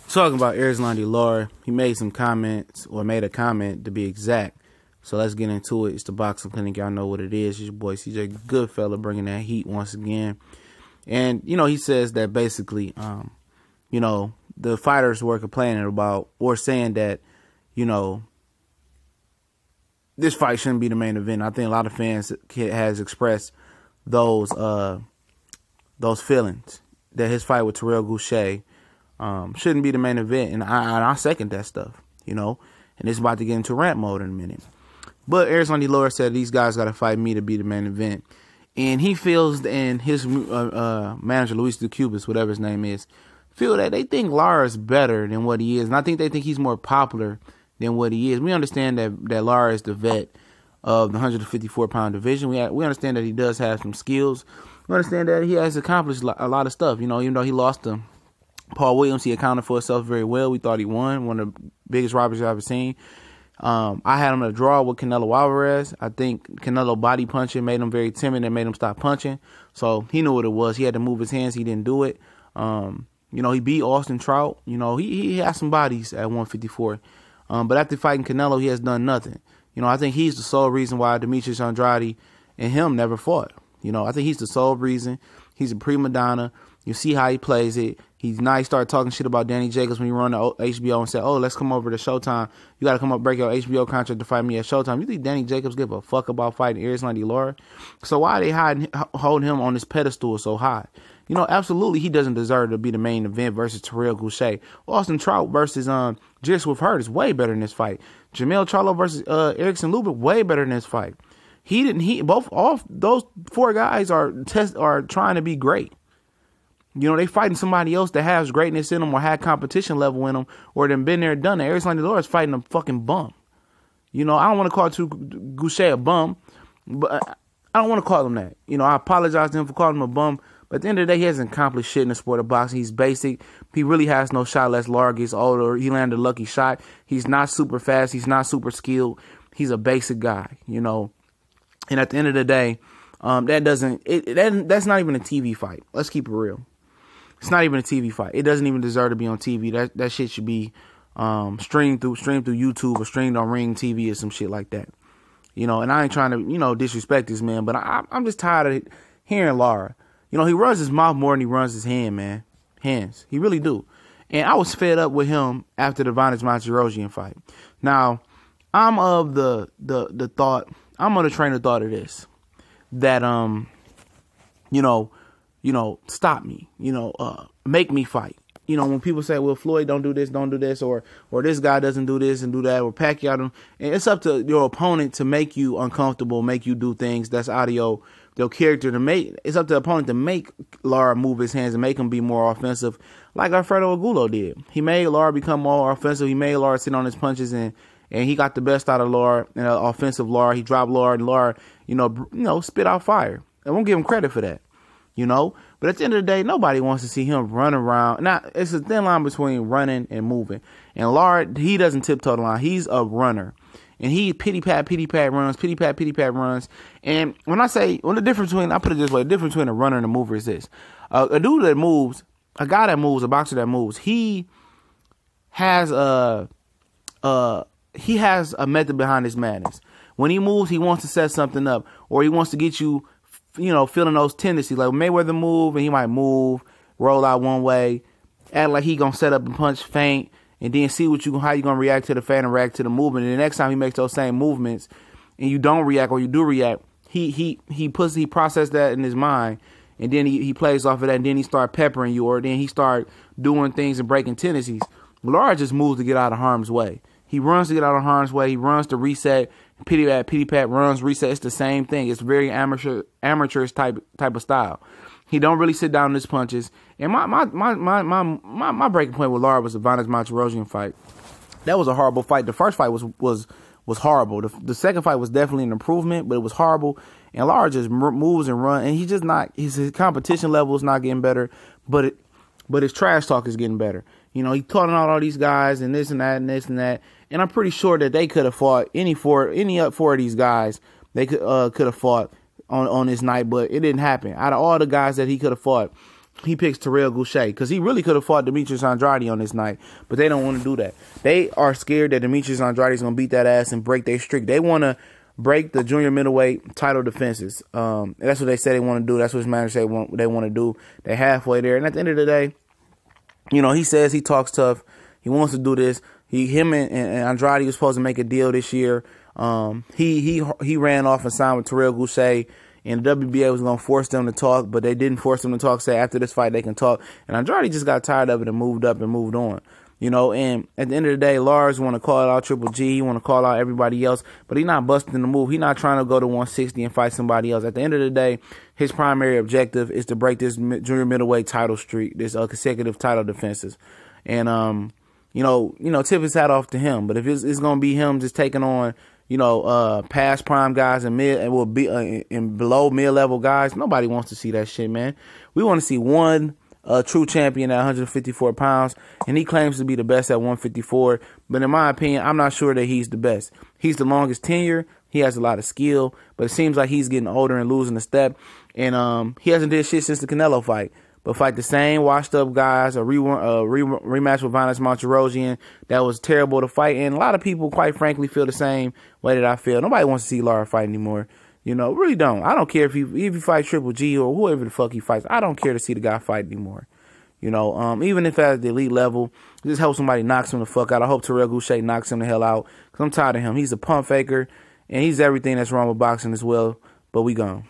Talking about Erislandy Lara, he made some comments, or made a comment to be exact. So let's get into it. It's the Boxing Clinic. Y'all know what it is. It's your boy CJ Goodfella bringing that heat once again. And, you know, he says that basically, you know, the fighters were complaining about or saying that, you know, this fight shouldn't be the main event. I think a lot of fans has expressed those feelings that his fight with Terrell Gausha shouldn't be the main event, and I second that stuff, you know. And it's about to get into rant mode in a minute. But Erislandy Lara said these guys got to fight me to be the main event, and he feels, and his manager Luis Ducubis, whatever his name is, feel that they think Lara is better than what he is, and I think they think he's more popular than what he is. We understand that Lara is the vet of the 154-pound division. We understand that he does have some skills. We understand that he has accomplished a lot of stuff. You know, even though he lost to Paul Williams, he accounted for himself very well. We thought he won, one of the biggest robberies I've ever seen. I had him in a draw with Canelo Alvarez. I think Canelo body punching made him very timid and made him stop punching. So he knew what it was. He had to move his hands. He didn't do it. You know, he beat Austin Trout. You know, he has some bodies at 154. But after fighting Canelo, he has done nothing. You know, I think he's the sole reason why Demetrius Andrade and him never fought. You know, I think he's the sole reason. He's a prima donna. You see how he plays it. He's nice. Started talking shit about Danny Jacobs when he run to HBO and said, "Oh, let's come over to Showtime. You got to come up, break your HBO contract to fight me at Showtime." You think Danny Jacobs give a fuck about fighting Erislandy Lara? So why are they holding him on this pedestal so high? You know, absolutely, he doesn't deserve to be the main event versus Terrell Gausha. Austin Trout versus Just With Hurt is way better than this fight. Jamel Charlo versus Erickson Lubbock, way better than this fight. All those four guys are trying to be great. You know, they fighting somebody else that has greatness in them or had competition level in them or them been there, done that. Erislandy Lara is fighting a fucking bum. You know, I don't want to call Gausha a bum, but I don't want to call him that. You know, I apologize to him for calling him a bum, but at the end of the day, he hasn't accomplished shit in the sport of boxing. He's basic. He really has no shot unless Lara gets older. He landed a lucky shot. He's not super fast. He's not super skilled. He's a basic guy, you know. And at the end of the day, that's not even a TV fight. Let's keep it real. It's not even a TV fight. It doesn't even deserve to be on TV. That shit should be streamed through YouTube or streamed on Ring TV or some shit like that. You know, and I ain't trying to, you know, disrespect this man, but I'm just tired of hearing Lara. You know, he runs his mouth more than he runs his hands. He really do. And I was fed up with him after the Vantage Monterosian fight. Now, I'm of the thought, I'm on the train of thought of this, that stop me, make me fight. You know, when people say, well, Floyd don't do this, or this guy doesn't do this and do that, or Pacquiao don't, and it's up to your opponent to make you uncomfortable, make you do things that's out of your character to make. It's up to the opponent to make Lara move his hands and make him be more offensive, like Alfredo Agulo did. He made Lara become more offensive. He made Lara sit on his punches, and he got the best out of Lara, offensive Lara. He dropped Lara, and Lara, spit out fire. I won't give him credit for that. You know, but at the end of the day, nobody wants to see him run around. Now, it's a thin line between running and moving. And Lara, he doesn't tiptoe the line. He's a runner. And he pity-pat runs. And the difference between, I put it this way, the difference between a runner and a mover is this. A dude that moves, a guy that moves, a boxer that moves, he has a method behind his madness. When he moves, he wants to set something up, or he wants to get you, feeling those tendencies. Like Mayweather move, and he might move, roll out one way, act like he gonna set up and punch, feint, and then see how you gonna react to the feint and react to the movement. And the next time he makes those same movements, and you don't react or you do react, he processes that in his mind, and then he plays off of that, and then he start peppering you, or then he start doing things and breaking tendencies. Lara just moves to get out of harm's way. He runs to get out of harm's way. He runs to reset. Pity pat, runs, reset. It's the same thing. It's very amateurish type of style. He don't really sit down in his punches. And my breaking point with Lara was the Vantage Monterosian fight. That was a horrible fight. The first fight was horrible. The second fight was definitely an improvement, but it was horrible. And Lara just moves and runs, and he's just not. His competition level is not getting better, but his trash talk is getting better. You know, he talking out all these guys and this and that and this and that. And I'm pretty sure that they could have fought any four of these guys. They could have fought on this night, but it didn't happen. Out of all the guys that he could have fought, he picks Terrell Gausha because he really could have fought Demetrius Andrade on this night, but they don't want to do that. They are scared that Demetrius Andrade is going to beat that ass and break their streak. They want to break the junior middleweight title defenses. That's what they say they want to do. That's what his manager say they want to do. They're halfway there, and at the end of the day, you know, he says he talks tough. He wants to do this. Him and Andrade was supposed to make a deal this year. He ran off and signed with Terrell Gausha. And the WBA was going to force them to talk, but they didn't force them to talk. Say after this fight they can talk. And Andrade just got tired of it and moved up and moved on. You know, and at the end of the day, Lars want to call out Triple G. He want to call out everybody else, but he's not busting the move. He's not trying to go to 160 and fight somebody else. At the end of the day, his primary objective is to break this junior middleweight title streak, this consecutive title defenses. And you know, tip his hat off to him. But if it's going to be him just taking on, you know, past prime guys and and below mid-level guys, nobody wants to see that shit, man. We want to see one true champion at 154 pounds, and he claims to be the best at 154. But in my opinion, I'm not sure that he's the best. He's the longest tenure. He has a lot of skill, but it seems like he's getting older and losing a step. And he hasn't did shit since the Canelo fight. But fight the same washed-up guys, a rematch with Violence Monterosian, that was terrible to fight. And a lot of people, quite frankly, feel the same way that I feel. Nobody wants to see Lara fight anymore. You know, really don't. I don't care if he fights Triple G or whoever the fuck he fights. I don't care to see the guy fight anymore. You know, even if at the elite level, just hope somebody knocks him the fuck out. I hope Terrell Gausha knocks him the hell out because I'm tired of him. He's a pump faker, and he's everything that's wrong with boxing as well. But we gone.